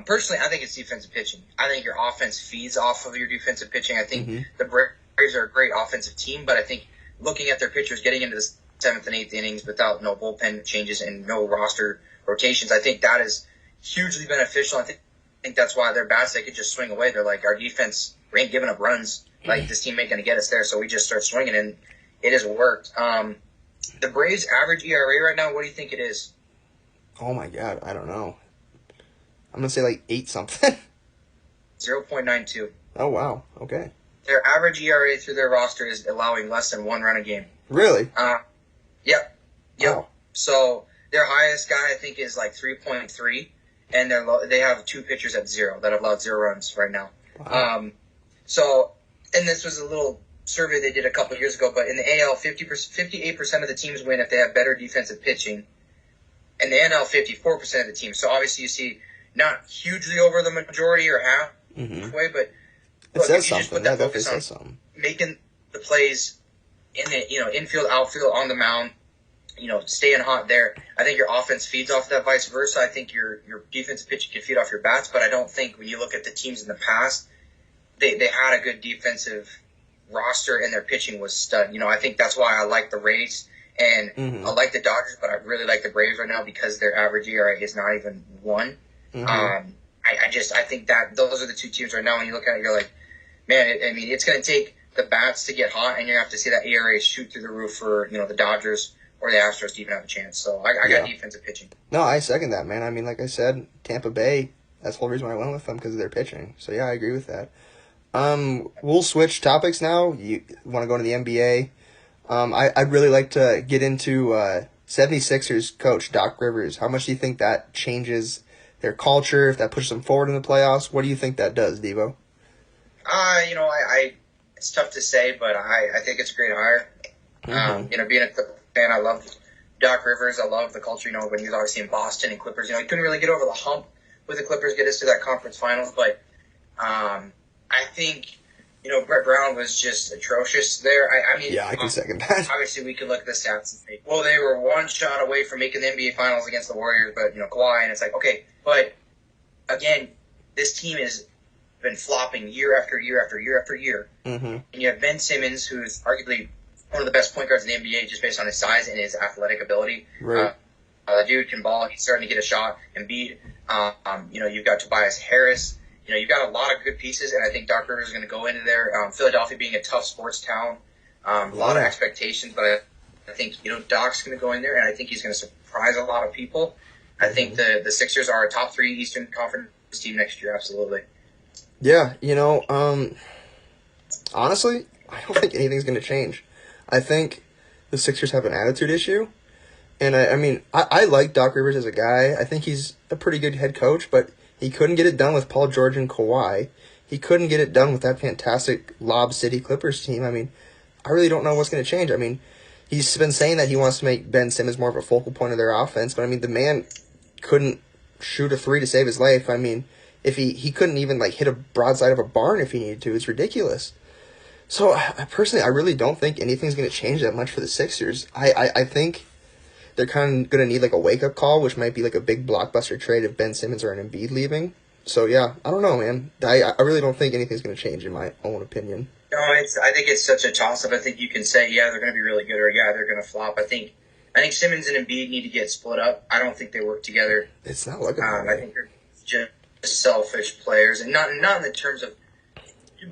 personally, I think it's defensive pitching. I think your offense feeds off of your defensive pitching. I think the Braves are a great offensive team, but I think looking at their pitchers getting into the 7th and 8th innings without no bullpen changes and no roster rotations, I think that is hugely beneficial. I think that's why their bats, they could just swing away. They're like, our defense ain't giving up runs. Like, this team ain't going to get us there, so we just start swinging, and it has worked. The Braves' average ERA right now, what do you think it is? Oh, my God. I don't know. I'm going to say like 8 something. 0.92. Oh, wow. Okay. Their average ERA through their roster is allowing less than 1 run a game. Really? Yep. Wow. So their highest guy, I think, is like 3.3, and they have 2 pitchers at 0 that have allowed 0 runs right now. Wow. And this was a little survey they did a couple of years ago, but in the AL, 58% of the teams win if they have better defensive pitching. In the NL, 54% of the teams. So obviously you see not hugely over the majority or halfway, but it says if you just something. put that That focus definitely on says something. making the plays in the infield, outfield, on the mound, staying hot there. I think your offense feeds off that, vice versa. I think your defensive pitching can feed off your bats, but I don't think when you look at the teams in the past, they had a good defensive roster and their pitching was stud. I think that's why I like the Rays and I like the Dodgers, but I really like the Braves right now because their average ERA is not even 1. I think that those are the 2 teams right now. When you look at it, you're like, man, it's going to take the bats to get hot, and you're going to have to see that ERA shoot through the roof for, the Dodgers or the Astros to even have a chance. So I got defensive pitching. No, I second that, man. I mean, like I said, Tampa Bay, that's the whole reason why I went with them, because of their pitching. So, yeah, I agree with that. We'll switch topics now. You want to go into the NBA? I'd really like to get into 76ers coach Doc Rivers. How much do you think that changes their culture, if that pushes them forward in the playoffs? What do you think that does, Devo? It's tough to say, but I think it's a great hire. Being a Clipper fan, I love Doc Rivers. I love the culture. When he was obviously in Boston and Clippers, he couldn't really get over the hump with the Clippers, get us to that conference finals. But I think, Brett Brown was just atrocious there. I can second that. Obviously, we could look at the stats and say, well, they were 1 shot away from making the NBA Finals against the Warriors, but, Kawhi, and it's like, okay. But, again, this team has been flopping year after year after year after year. And you have Ben Simmons, who's arguably one of the best point guards in the NBA just based on his size and his athletic ability. Right. That dude can ball. He's starting to get a shot. Embiid, you've got Tobias Harris. You've got a lot of good pieces, and I think Doc Rivers is going to go into there. Philadelphia being a tough sports town, a lot of expectations, but I think, Doc's going to go in there, and I think he's going to surprise a lot of people. I think the Sixers are a top 3 Eastern Conference team next year, absolutely. Yeah, honestly, I don't think anything's going to change. I think the Sixers have an attitude issue, and I like Doc Rivers as a guy. I think he's a pretty good head coach, but he couldn't get it done with Paul George and Kawhi. He couldn't get it done with that fantastic Lob City Clippers team. I really don't know what's going to change. He's been saying that he wants to make Ben Simmons more of a focal point of their offense, but the man couldn't shoot a 3 to save his life. If he couldn't even hit a broadside of a barn if he needed to. It's ridiculous. So I really don't think anything's going to change that much for the Sixers. I think they're kind of going to need a wake-up call, which might be a big blockbuster trade if Ben Simmons or an Embiid leaving. So yeah, I don't know, man. I really don't think anything's going to change in my own opinion. No, I think it's such a toss-up. I think you can say, yeah, they're going to be really good, or yeah, they're going to flop. I think Simmons and Embiid need to get split up. I don't think they work together. It's not looking that way. I think they're just selfish players, and not in the terms of,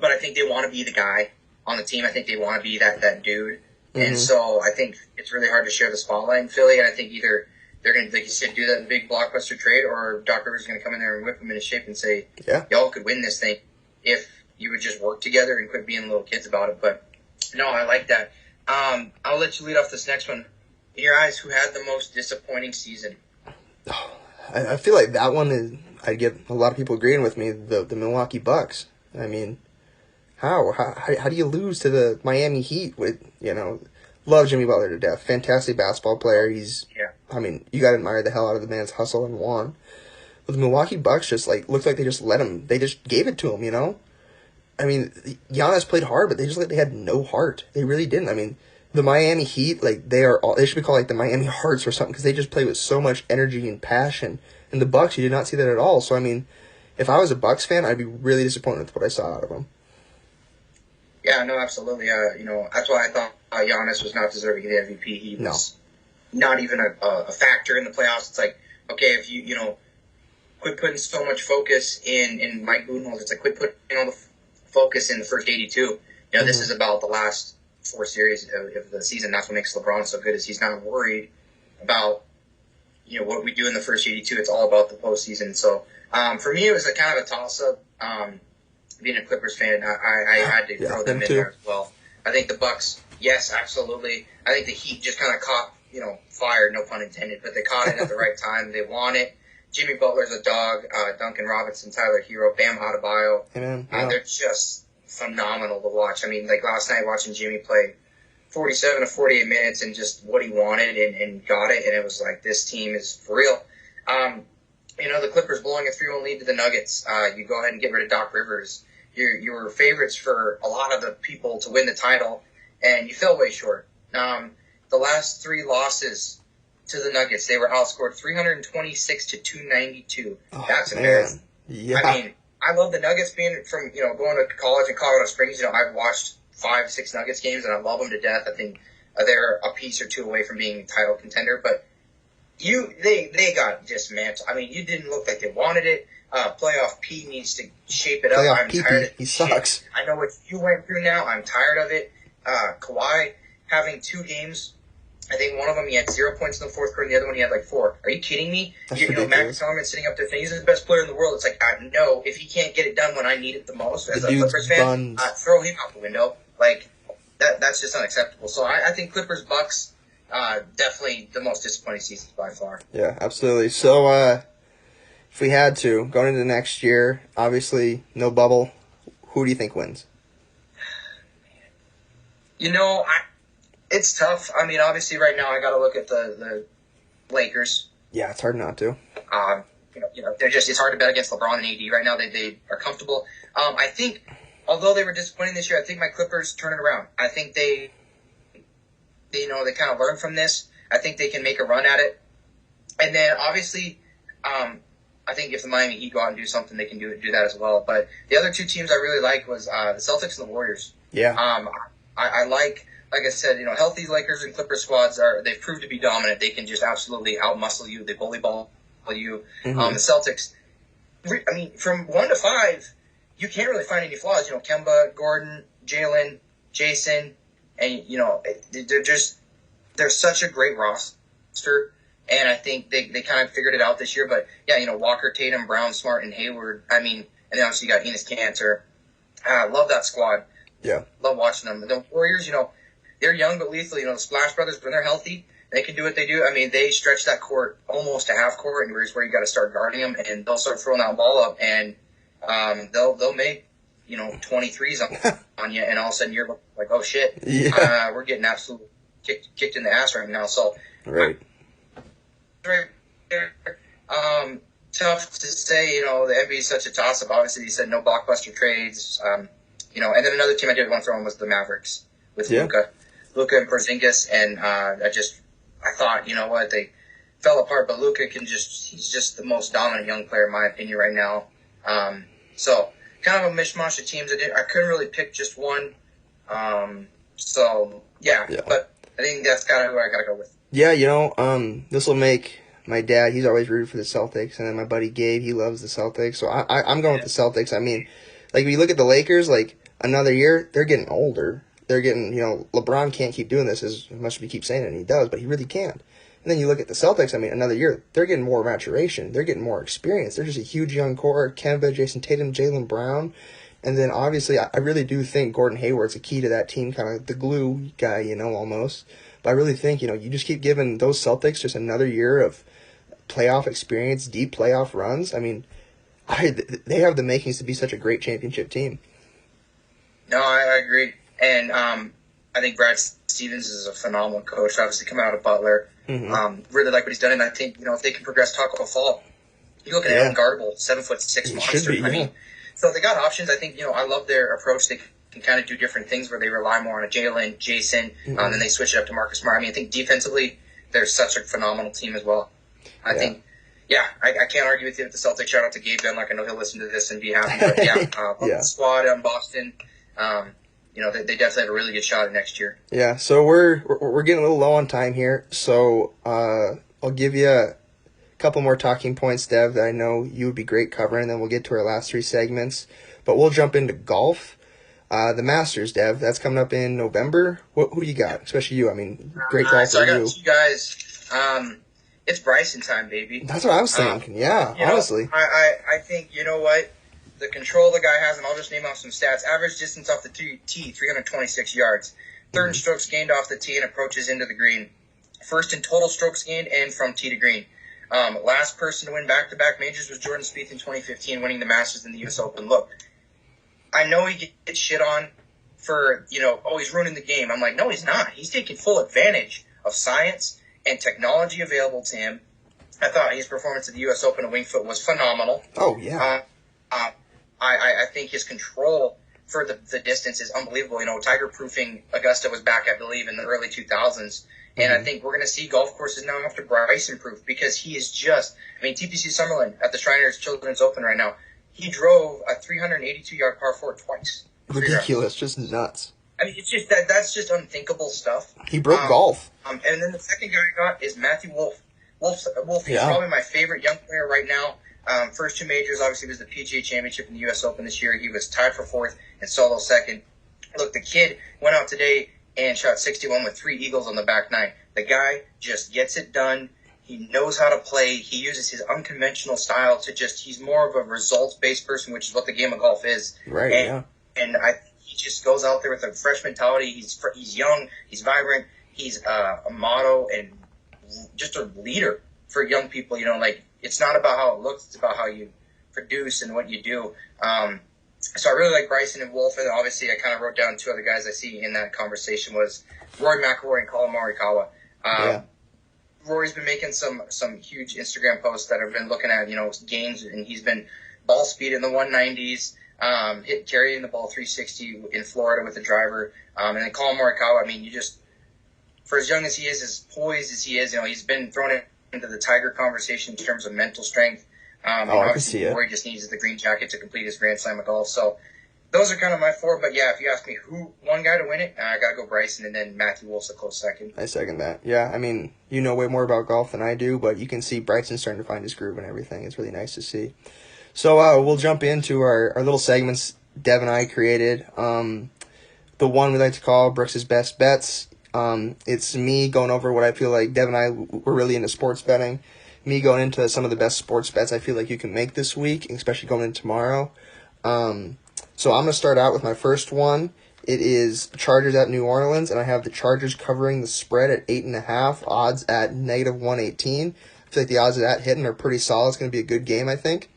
but I think they want to be the guy on the team. I think they want to be that dude. Mm-hmm. And so I think it's really hard to share the spotlight in Philly, and I think either they're going to, like you said, do that in a big blockbuster trade, or Doc Rivers is going to come in there and whip them into shape and say, y'all could win this thing if you would just work together and quit being little kids about it. But no, I like that. I'll let you lead off this next one. In your eyes, who had the most disappointing season? I feel like that one is, I get a lot of people agreeing with me, the Milwaukee Bucks. How do you lose to the Miami Heat with, love Jimmy Butler to death. Fantastic basketball player. You got to admire the hell out of the man's hustle and won. But the Milwaukee Bucks just, looked like they just let him, they just gave it to him, Giannis played hard, but they had no heart. They really didn't. The Miami Heat, they should be called, the Miami Hearts or something, because they just play with so much energy and passion. And the Bucks, you did not see that at all. So, if I was a Bucks fan, I'd be really disappointed with what I saw out of them. Yeah, no, absolutely. That's why I thought Giannis was not deserving of the MVP. He was not even a factor in the playoffs. It's okay, if you quit putting so much focus in Mike Budenholzer. It's quit putting all the focus in the first 82. This is about the last 4 series of the season. That's what makes LeBron so good, is he's not worried about what we do in the first 82. It's all about the postseason. So for me, it was a kind of a toss-up. Being a Clippers fan, I had to throw them in there as well. I think the Bucks, yes, absolutely. I think the Heat just kind of caught, fire, no pun intended, but they caught it at the right time. They want it. Jimmy Butler's a dog. Duncan Robinson, Tyler Hero, Bam Adebayo. They're just phenomenal to watch. Last night watching Jimmy play 47 to 48 minutes and just what he wanted and got it, and it was this team is for real. The Clippers blowing a 3-1 lead to the Nuggets. You go ahead and get rid of Doc Rivers. You were favorites for a lot of the people to win the title, and you fell way short. The last 3 losses to the Nuggets, they were outscored 326 to 292. That's embarrassing. Yeah. I love the Nuggets being from, going to college in Colorado Springs. I've watched 5-6 Nuggets games, and I love them to death. I think they're a piece or two away from being a title contender, but they got dismantled. You didn't look like they wanted it. Playoff P needs to shape it up. I'm tired of it. He sucks. I know what you went through now. I'm tired of it. Kawhi having 2 games. I think one of them he had 0 points in the fourth quarter, and the other one he had 4. Are you kidding me? Max Kellerman sitting up there saying he's the best player in the world. It's I know if he can't get it done when I need it the most as a Clippers fan, throw him out the window. That's just unacceptable. So I think Clippers Bucks. Definitely the most disappointing seasons by far. Yeah, absolutely. So, if we had to, going into next year, obviously, no bubble, who do you think wins? It's tough. Obviously right now I got to look at the Lakers. Yeah, it's hard not to. It's hard to bet against LeBron and AD right now. They are comfortable. I think, although they were disappointing this year, I think my Clippers turn it around. I think they kind of learn from this. I think they can make a run at it. And then, obviously, I think if the Miami Heat go out and do something, they can do that as well. But the other 2 teams I really like was the Celtics and the Warriors. Yeah. I like like I said, healthy Lakers and Clippers squads they've proved to be dominant. They can just absolutely outmuscle you. They bully ball you. The Celtics, I mean, from 1 to 5, you can't really find any flaws. Kemba, Gordon, Jalen, Jason, and they're such a great roster. And I think they kind of figured it out this year. But yeah, Walker, Tatum, Brown, Smart, and Hayward. I mean, and then obviously you got Enes Kanter. I love that squad. Yeah. Love watching them. The Warriors, they're young but lethal. The Splash Brothers, when they're healthy, they can do what they do. I mean, they stretch that court almost to half court, and here's where you got to start guarding them, and they'll start throwing that ball up, and they'll make 23s on you, and all of a sudden you're like, oh shit, we're getting absolutely kicked in the ass right now. So right. Tough to say, the NBA is such a toss-up. Obviously, you said no blockbuster trades. And then another team I did want to throw in was the Mavericks with Luka and Porzingis. And I thought, they fell apart, but Luka he's just the most dominant young player in my opinion right now. So kind of a mishmash of teams. I couldn't really pick just one. So yeah, but I think that's kind of who I got to go with. Yeah, this will make my dad, he's always rooted for the Celtics, and then my buddy Gabe, he loves the Celtics, so I'm going with the Celtics. I mean, like, when you look at the Lakers, like, another year, they're getting older. They're getting, LeBron can't keep doing this as much as we keep saying it, and he does, but he really can't. And then you look at the Celtics, I mean, another year, they're getting more maturation. They're getting more experience. They're just a huge young core. Kemba, Jason Tatum, Jaylen Brown. And then, obviously, I really do think Gordon Hayward's a key to that team, kind of the glue guy, almost. But I really think, you just keep giving those Celtics just another year of playoff experience, deep playoff runs. I mean, they have the makings to be such a great championship team. No, I agree. And I think Brad Stevens is a phenomenal coach. Obviously, coming out of Butler. Really like what he's done. And I think, if they can progress Taco Fall, you look at Adam Garbel, 7'6" monster. I mean, so they got options. I think, I love their approach. They can kind of do different things where they rely more on a Jalen, Jason, then they switch it up to Marcus Smart. I mean, I think defensively, they're such a phenomenal team as well. I think, I can't argue with you with the Celtics. Shout out to Gabe Dunlap. I know he'll listen to this and be happy. But the squad in Boston, they definitely have a really good shot at next year. Yeah, so we're getting a little low on time here. So I'll give you a couple more talking points, Dev, that I know you would be great covering. Then we'll get to our last 3 segments. But we'll jump into golf. The Masters, Dev, that's coming up in November. Who do you got? Especially you. I mean, great golf so for you. I got you guys. It's Bryson time, baby. That's what I was thinking. Honestly. I think, what? The control the guy has, and I'll just name off some stats. Average distance off the tee, 326 yards. Third in strokes gained off the tee and approaches into the green. First in total strokes gained and from tee to green. Last person to win back-to-back majors was Jordan Spieth in 2015, winning the Masters and the U.S. Open. Look, I know he gets shit on for, he's ruining the game. I'm like, no, he's not. He's taking full advantage of science and technology available to him. I thought his performance at the U.S. Open at Winged Foot was phenomenal. Oh, yeah. I think his control for the distance is unbelievable. Tiger proofing Augusta was back, I believe, in the early 2000s. And I think we're going to see golf courses now after Bryson proof because he is TPC Summerlin at the Shriners Children's Open right now. He drove a 382-yard par 4 twice. Ridiculous, just nuts. I mean, it's just that's just unthinkable stuff. He broke golf. And then the second guy I got is Matthew Wolff. Wolff, he's probably my favorite young player right now. First 2 majors, obviously, was the PGA Championship and the U.S. Open this year. He was tied for 4th and solo 2nd. Look, the kid went out today and shot 61 with 3 eagles on the back 9. The guy just gets it done. He knows how to play. He uses his unconventional style to he's more of a results-based person, which is what the game of golf is. Right, And he just goes out there with a fresh mentality. He's young. He's vibrant. He's a motto and just a leader for young people. It's not about how it looks. It's about how you produce and what you do. So I really like Bryson and Wolff. And obviously, I kind of wrote down 2 other guys I see in that conversation was Rory McIlroy and Colin Morikawa. Rory's been making some huge Instagram posts that I've been looking at, games, and he's been ball speed in the 190s, carrying the ball 360 in Florida with the driver. And then Colin Morikawa, for as young as he is, as poised as he is, he's been thrown into the Tiger conversation in terms of mental strength. I can see it. Rory just needs the green jacket to complete his Grand Slam of golf. So those are kind of my four. But yeah, if you ask me one guy to win it, I gotta go Bryson, and then Matthew Wolf's a close second. I second that. Yeah, I mean, you know way more about golf than I do, but you can see Bryson starting to find his groove and everything. It's really nice to see. So we'll jump into our little segments Dev and I created. The one we like to call Brooks' Best Bets. It's me going over what I feel like Dev and I were really into sports betting. Me going into some of the best sports bets I feel like you can make this week, especially going into tomorrow. So I'm going to start out with my first one. It is Chargers at New Orleans, and I have the Chargers covering the spread at 8.5, odds at -118. I feel like the odds of that hitting are pretty solid. It's going to be a good game, I think.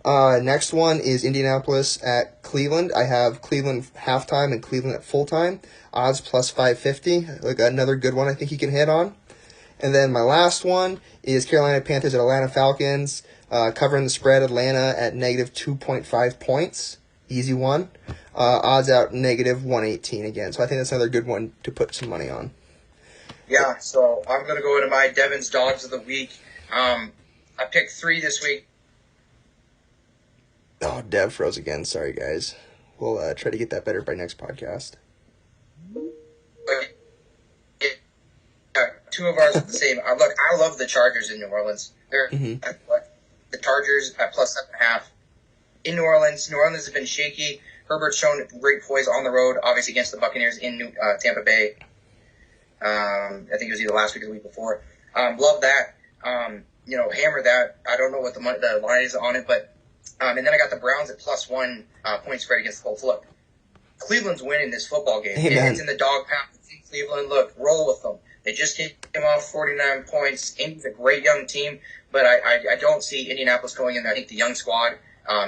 Next one is Indianapolis at Cleveland. I have Cleveland halftime and Cleveland at full time. Odds plus 550. Like another good one I think you can hit on. And then my last one is Carolina Panthers at Atlanta Falcons. Covering the spread, Atlanta at -2.5 points. Easy one. Odds out -118 again. So I think that's another good one to put some money on. Yeah, so I'm going to go into my Devin's Dogs of the Week. I picked 3 this week. Oh, Dev froze again. Sorry, guys. We'll try to get that better by next podcast. Yeah, 2 of ours are the same. Look, I love the Chargers in New Orleans. They're the Chargers at plus 7.5 in New Orleans. New Orleans has been shaky. Herbert's shown great poise on the road, obviously against the Buccaneers in Tampa Bay. I think it was either last week or the week before. Love that. Hammer that. I don't know what the line is on it, but and then I got the Browns at +1 point spread against the Colts. Look, Cleveland's winning this football game. Amen. It's in the dog pound. It's in Cleveland. Look, roll with them. They just came off 49 points. Indy's a great young team, but I don't see Indianapolis going in there. I think the young squad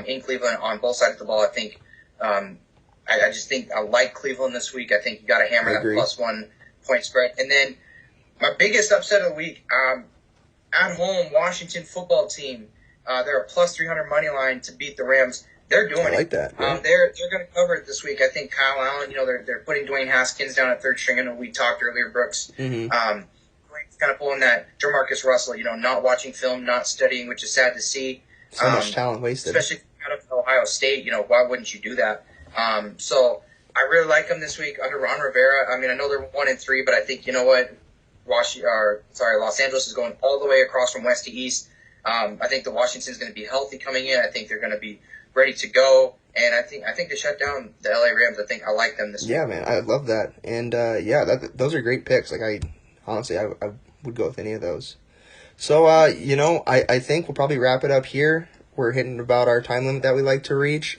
in Cleveland on both sides of the ball, I think I just think I like Cleveland this week. I think you got to hammer that +1 point spread. And then my biggest upset of the week, at home, Washington football team. They're a +300 money line to beat the Rams. They're doing it. I like that. Yeah. They're going to cover it this week. I think Kyle Allen, they're putting Dwayne Haskins down at third string. I know we talked earlier, Brooks. Mm-hmm. Kind of pulling that Jamarcus Russell, not watching film, not studying, which is sad to see. So much talent wasted. Especially out of Ohio State, why wouldn't you do that? So I really like them this week under Ron Rivera. I mean, I know they're 1-3, but I think, you know what? Los Angeles is going all the way across from west to east. I think the Washington's going to be healthy coming in. I think they're going to be ready to go, and I think they shut down the LA Rams. I think I like them this week. Yeah, man, I love that, and those are great picks. Like I would go with any of those. So I think we'll probably wrap it up here. We're hitting about our time limit that we like to reach.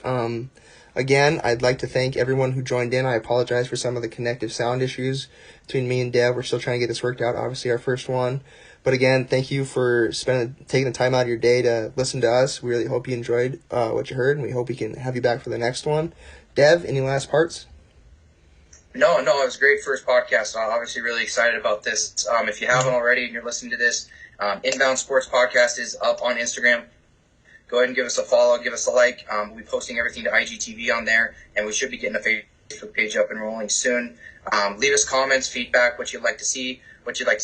Again, I'd like to thank everyone who joined in. I apologize for some of the connective sound issues between me and Dev. We're still trying to get this worked out. Obviously, our first one. But again, thank you for taking the time out of your day to listen to us. We really hope you enjoyed what you heard, and we hope we can have you back for the next one. Dev, any last parts? No, it was a great first podcast. I'm obviously really excited about this. If you haven't already and you're listening to this, Inbound Sports Podcast is up on Instagram. Go ahead and give us a follow, give us a like. We'll be posting everything to IGTV on there, and we should be getting a Facebook page up and rolling soon. Leave us comments, feedback, what you'd like to see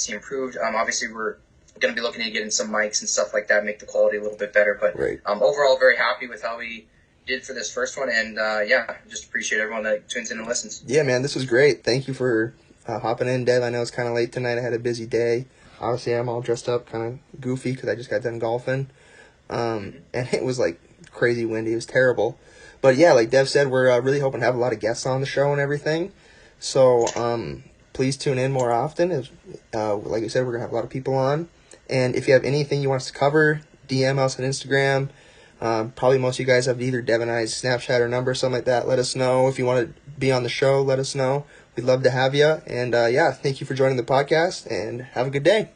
improved. Obviously, we're going to be looking to get in some mics and stuff like that, make the quality a little bit better. But right. Overall, very happy with how we did for this first one. And, just appreciate everyone that tunes in and listens. Yeah, man, this was great. Thank you for hopping in, Dev. I know it's kind of late tonight. I had a busy day. Obviously, I'm all dressed up, kind of goofy because I just got done golfing. And it was, crazy windy. It was terrible. But, yeah, like Dev said, we're really hoping to have a lot of guests on the show and everything. So, please tune in more often. Like I said, we're going to have a lot of people on. And if you have anything you want us to cover, DM us on Instagram. Probably most of you guys have either Dev and I's Snapchat or number, something like that. Let us know. If you want to be on the show, let us know. We'd love to have you. And, thank you for joining the podcast, and have a good day.